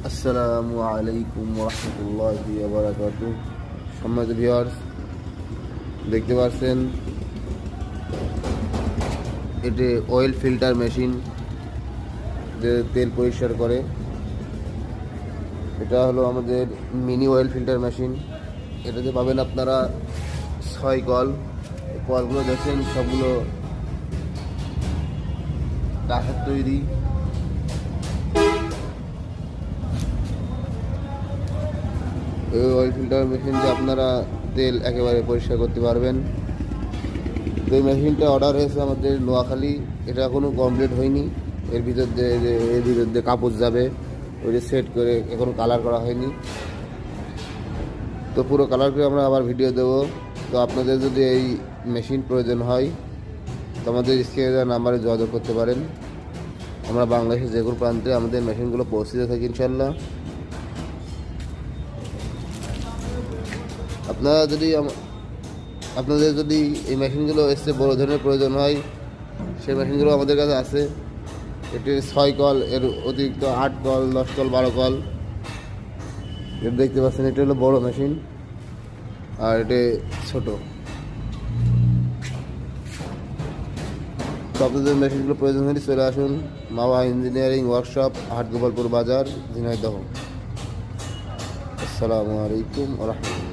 আসসালামু আলাইকুম রহমতুল্লাহি ওয়া বারাকাতুহু। সম্মানিত ভিউয়ার্স, দেখতে পাচ্ছেন এটি অয়েল ফিল্টার মেশিন, যে তেল পরিষ্কার করে। এটা হলো আমাদের মিনি অয়েল ফিল্টার মেশিন। এটাতে পাবেন আপনারা 6 কল। কলগুলো দেখছেন সবগুলো কাঠের তৈরি। এই অয়েল ফিল্টার মেশিন দিয়ে আপনারা তেল একেবারে পরিষ্কার করতে পারবেন। তো এই মেশিনটা অর্ডার হয়েছে আমাদের নোয়াখালী। এটা এখনও কমপ্লিট হয়নি। এর ভিতর দিয়ে কাপড় যাবে, ওই যে সেট করে এখনও কালার করা হয়নি। তো পুরো কালার করে আমরা আবার ভিডিও দেবো। তো আপনাদের যদি এই মেশিন প্রয়োজন হয় তো আমাদের স্ক্রিনে দেওয়া নাম্বারে যোগাযোগ করতে পারেন। আমরা বাংলাদেশের যে কোনো প্রান্তে আমাদের মেশিনগুলো পৌঁছে দিয়ে থাকি ইনশাল্লাহ। আপনাদের যদি এই মেশিনগুলো এসে বড় ধরনের প্রয়োজন হয়, সেই মেশিনগুলো আমাদের কাছে আছে। এটি 6 কল, এর অতিরিক্ত 8 কল, 10 কল, 12 কল। এটা দেখতে পাচ্ছেন, এটা হলো বড় মেশিন আর এটি ছোট। তো আপনাদের মেশিনগুলো প্রয়োজন হলে চলে আসুন মাওয়া ইঞ্জিনিয়ারিং ওয়ার্কশপ, হাটগোপালপুর বাজার, ঝিনাইদহ। আসসালামু আলাইকুম ওয়া রাহমাতুল্লাহ।